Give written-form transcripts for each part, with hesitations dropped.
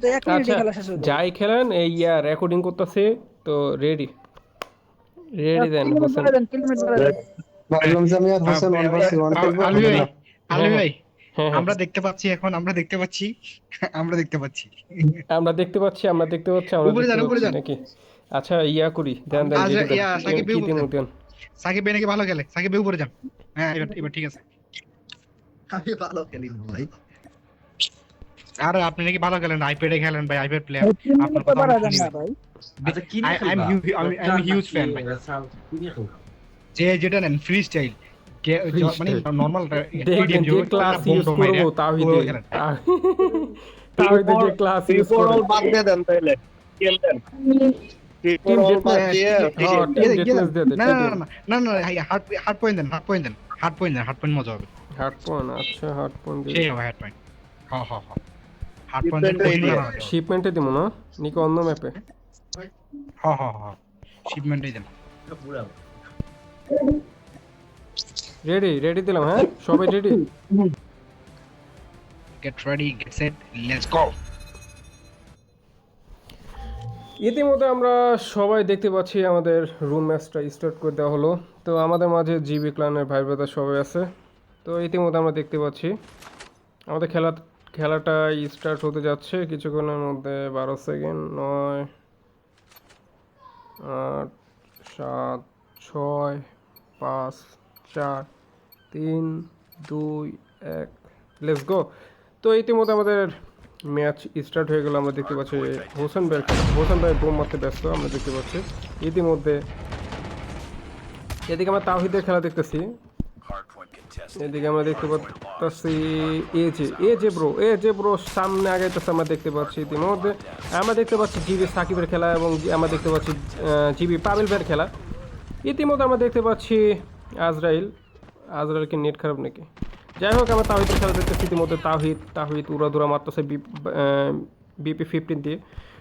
তো এক মিনিটে আচ্ছা, খেলা শেষ হয়ে যাবে। যাই খেলেন এই রেকর্ডিং করতেছে তো। রেডি রেডি দেন কিল মিট হোসেন। বাড়ায় দেন, কিল মিট বাড়ায় দেন। ভাবলাম যে আমি আর হোসেন 1 vs 1 খেলবো আলু হবে ভাই, না। আলু হ্যাঁ হ্যাঁ ভাই, হ্যাঁ হ্যাঁ, আমরা দেখতে পাচ্ছি, এখন আমরা দেখতে পাচ্ছি, আমরা দেখতে পাচ্ছি। আমরা দেখতে পাচ্ছি, আমরা দেখতে পাচ্ছি, আমরা উপরে দেখতে যান, উপরে পাচ্ছি যান। নাকি? আচ্ছা, করি, দেন দেন, আজ যেটি দেন, সাকিব ভাই কি উপরে দিন যান। দেন। সাকিব ভাই নাকি ভালো খেলে, সাকিব ভাই উপরে যান। হ্যাঁ, এবার এবার ঠিক আছে। আমি ভালো খেলি না ভাই। আর আপনি নাকি ভালো খেলেন, আইপ্যাডে খেলেন ভাই, আইপ্যাড প্লেয়ার। ভাই, কিল আপনার মিট কথা আমরা বাড়ায় দেন শুনি না ভাই। ভাই। আচ্ছা কি নিয়ে আই এম খেলবা? আমি হিউজ ফ্যান ভাই। যে যেটা নেন ফ্রি স্টাইল, মানে Freestyle। নরমাল দেখবেন যে ক্লাস ইউজ করবো তাওহিদে, খেলেন। তাওহিদে যে ক্লাস ইউজ করবো। বাদ দিয়ে দেন তাইলে গেম দেন টিম ত্রিপল বাদ ডেথ দিয়ে হ্যাঁ, টিম ডেথ ম্যাচ দিয়ে দে, না না টিম না না না, হার্ড পয়েন্ট দেন, হার্ড পয়েন্ট দেন, হার্ড পয়েন্ট দেন, হার্ড পয়েন্ট মজা হবে। Hard point. আচ্ছা, হার্ড পয়েন্ট সেই হবে হার্ড পয়েন্ট। হ্যাঁ হ্যাঁ হ্যাঁ, হার্ড পয়েন্ট দেন, Shipment কোহিনূর দিয়ে। বানাতে হবে। শিপমেন্টে দিব না নিকো, অন্য ম্যাপে। হ্যাঁ হ্যাঁ হ্যাঁ, শিপমেন্টই দেন। রেডি রেডি দিলাম, হ্যাঁ সবাই ready. Get ready, get set, let's go. ইতিমধ্যে আমরা সবাই দেখতে পাচ্ছি আমাদের রুম ম্যাচটা স্টার্ট করে দেওয়া হলো। তো আমাদের মাঝে জিবি ক্লানের ভাই ব্রাদার সবাই আছে। তো ইতিমধ্যে আমরা দেখতে পাচ্ছি আমাদের খেলাটা স্টার্ট হতে যাচ্ছে কিছুক্ষণের মধ্যে। 12 সেকেন্ড, 9, 8, 7, 6, 5, 4, 3, 2, 1, লেটস গো। তো ইতিমধ্যে আমাদের ম্যাচ স্টার্ট হয়ে গেল। আমরা দেখতে পাচ্ছি হোসেন ভাই বোম মারতে ব্যস্ত, আমরা দেখতে পাচ্ছি ইতিমধ্যে। এদিকে আমরা তাওহিদের খেলা দেখতেছি, এদিকে আমরা দেখতে পাচ্ছি এ যে ব্রো সামনে আগাইতেছে, আমরা দেখতে পাচ্ছি ইতিমধ্যে। আমরা দেখতে পাচ্ছি জিবি সাকিবের খেলা এবং আমরা দেখতে পাচ্ছি জিবি পাবেল ভাইয়ের খেলা। ইতিমধ্যে আমরা দেখতে পাচ্ছি আজরাইলকে নেট খারাপ নাকি, যাই হোক আমরা তাওহিদের খেলা দেখতেছি। ইতিমধ্যে তাওহিদ উড়াধুরা মারতেছে BP-15 দিয়ে।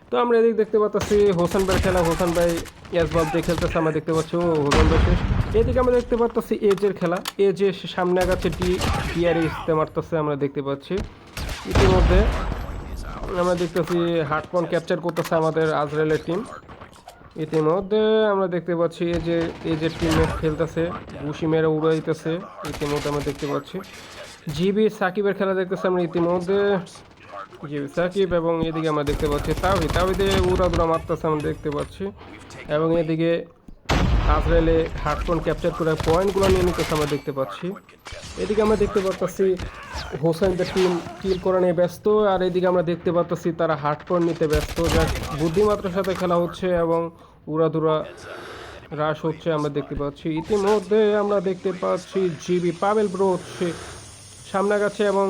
তো আমরা এদিকে দেখতে পাচ্ছি হোসেন ভাইয়ের খেলা, হোসেন ভাই ইয়াসবাব দিয়ে খেলতেছে, আমরা দেখতে পাচ্ছি ও হোসেন ভাই শেষ। এদিকে আমরা দেখতে পাচ্ছি এজের খেলা, এজে সামনে আগাচ্ছে ডিআরএসতে মারতেছে, আমরা দেখতে পাচ্ছি। ইতিমধ্যে আমরা দেখতেছি হার্ডপন ক্যাপচার করতেছে আমাদের আজরাইলের টিম। ইতিমধ্যে আমরা দেখতে পাচ্ছি যে টিমমেট খেলতেছে, ঘুষি মেরে উড়াইতেছে। ইতিমধ্যে আমরা দেখতে পাচ্ছি জিবি সাকিবের খেলা দেখতেছি আমরা ইতিমধ্যে, জিবি সাকিব। এবং এদিকে আমরা দেখতে পাচ্ছি তাওহিদে উড়াদুরা মারতেছে, আমরা দেখতে পাচ্ছি। এবং এদিকে আজরাইলে হার্ডফোন ক্যাপচার করে পয়েন্টগুলো নিয়ে নিতেছে, আমরা দেখতে পাচ্ছি। এদিকে আমরা দেখতে পাচ্ছি হোসেনদের টিম কিল করা নিয়ে ব্যস্ত, আর এদিকে আমরা দেখতে পাচ্ছি তারা হার্ডফোন নিতে ব্যস্ত। যা বুদ্ধিমাত্রার সাথে খেলা হচ্ছে এবং উড়াধুরা হ্রাস হচ্ছে, আমরা দেখতে পাচ্ছি। ইতিমধ্যে আমরা দেখতে পাচ্ছি জিবি পাবেল ব্রো সে সামনে গেছে এবং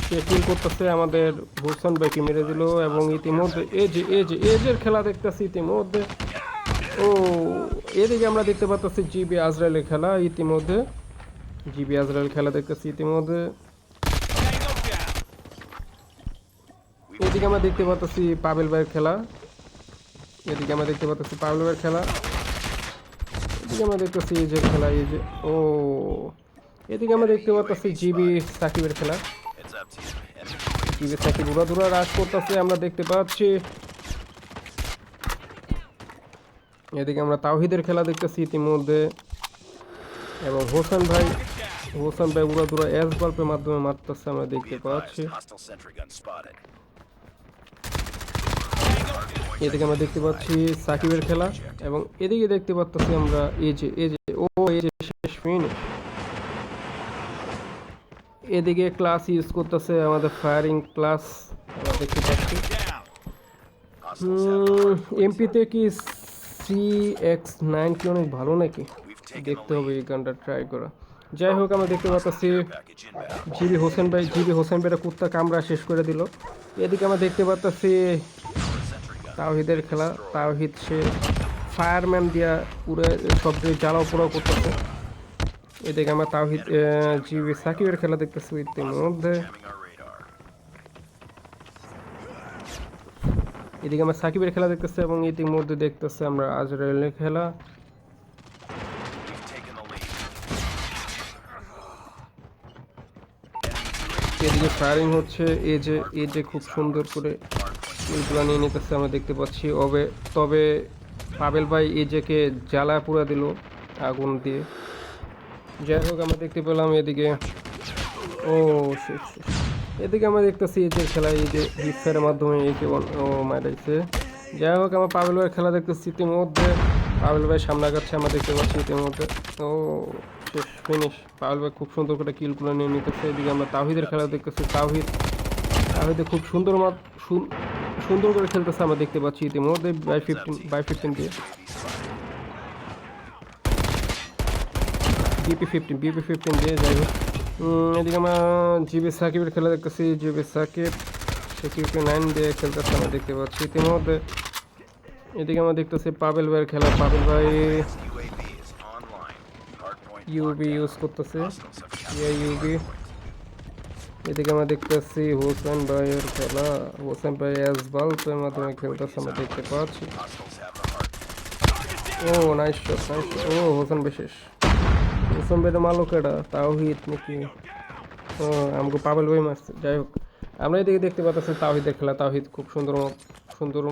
সে কিল করতেছে, আমাদের হোসেন ভাইকে মেরে দিল। এবং ইতিমধ্যে এজের খেলা দেখতেছি ইতিমধ্যে। ও এদিকে আমরা দেখতে পাচ্ছি জিবি আজরাইলের খেলা, ইতিমধ্যে জিবি আজরাইল খেলা দেখতেছি ইতিমধ্যে। এদিকে আমরা দেখতে পাচ্ছি পাবেল ভাইয়ের খেলা, এদিকে আমরা দেখতে পাচ্ছি পাবেল ভাইয়ের খেলা, এদিকে আমরা দেখতেছি এজের খেলা, ও এদিকে আমরা দেখতে পাচ্ছি জিবি সাকিবের খেলা, জিবি সাকিব উড়াধুরা হ্রাস করতেছে, আমরা দেখতে পাচ্ছি। এদিকে আমরা তাওহিদের খেলা দেখতেছি ইতিমধ্যে। এবং হোসেন ভাই উড়াধুরা এস বাল্পের মাধ্যমে মারতেছে, আমরা দেখতে পাচ্ছি। এদিকে আমরা দেখতে পাচ্ছি সাকিবের খেলা এবং এদিকে দেখতে পাচ্ছি আমরা এজে শেষ ফিনিশ। এদিকে ক্লাস ইউজ করতেছে আমাদের ফায়ারিং ক্লাস, আমরা দেখতে পাচ্ছি। এমপিতে কি CX9 কি অনেক ভালো নাকি, দেখতে হবে এই গানটা ট্রাই করা। যাই হোক আমরা দেখতে পাচ্ছি জিবি হোসেন ভাইরা কুত্তা কামড়া শেষ করে দিল। এদিকে আমরা দেখতে পাচ্ছি তাওহিদের খেলা, তাওহিদ সে ফায়ারম্যান দিয়া পুরো সব দিকে জ্বালাও পোড়াও করতেছে। এদিকে আমরা জিবি সাকিবের খেলা দেখতেছি ইতিমধ্যে। এদিকে আমরা সাকিবের খেলা দেখতেছি এবং ইতিমধ্যে দেখতেছি আমরা আজরাইলের খেলা। এদিকে ফায়ারিং হচ্ছে, এজে খুব সুন্দর করে কিলগুলো নিয়ে নিতেছে আমরা দেখতে পাচ্ছি। তবে পাবেল ভাই এজেকে জ্বালা পুরা দিল আগুন দিয়ে। যাই হোক আমরা দেখতে পেলাম এদিকে, ও শেষ শেষ। এদিকে আমরা দেখতেছি এজের খেলা, এই যে বিফের মাধ্যমে একে ও মারাইছে। যাই হোক আমরা পাবেল ভাইয়ের খেলা দেখতেছি ইতিমধ্যে, পাবেল ভাই সামনে আগাচ্ছে আমরা দেখতে পাচ্ছি ইতিমধ্যে। ও শেষ, ফিনিশ। পাবেল ভাই খুব সুন্দর করে কিলগুলো নিয়ে নিতেছে। এদিকে আমরা তাওহিদের খেলা দেখতেছি, তাওহিদে খুব সুন্দর করে খেলতেছে আমরা দেখতে পাচ্ছি ইতিমধ্যে বাই 15 দিয়ে বিপি 15 দিয়ে। যাই হোক এদিকে আমরা জিবি সাকিবের খেলা দেখতেছি, জিবি সাকিব সিকিউরিটি 9 দিয়ে খেলতেছে আমরা দেখতে পাচ্ছি ইতিমধ্যে। এদিকে আমরা দেখতেছি পাবেল ভাইয়ের খেলা, পাবেল ভাই ইউবি ইউজ করতেছে, ইউবি। এদিকে আমরা দেখতেছি হোসেন ভাইয়ের খেলা, হোসেন ভাই বাল্বের মাধ্যমে খেলতেছে আমরা দেখতে পাচ্ছি। ও নাইস শট, নাইস শট। ও হোসেন বিশেষ, হোসেন ভাইয়ের মালকেরা তাওহিদ নাকি, ও আমাকে পাবেল ভাই মারছে। যাই হোক আমরা এদিকে দেখতে পাচ্ছি তাওহিদের খেলা, তাওহিদ খুব সুন্দর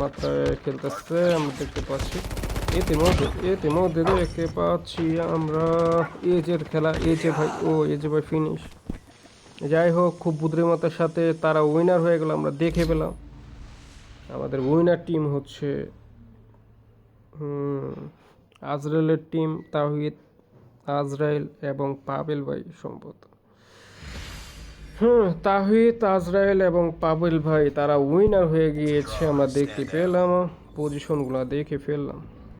মাত্রায় খেলতেছে আমরা দেখতে পাচ্ছি ইতিমধ্যে দেখতে পাচ্ছি আমরা এজের খেলা, এজে ভাই ফিনিশ। যাই হোক খুব বুদ্ধিমত্তার সাথে তারা উইনার হয়ে গেল, আমরা দেখে পেলাম। আমাদের উইনার টিম হচ্ছে আজরাইলের টিম, তাওহিদ, আজরাইল এবং পাবেল ভাই সম্ভবত। তাওহিদ, আজরাইল এবং পাবেল ভাই তারা উইনার হয়ে গিয়েছে আমরা দেখতে পেলাম, পজিশনগুলো দেখে ফেললাম।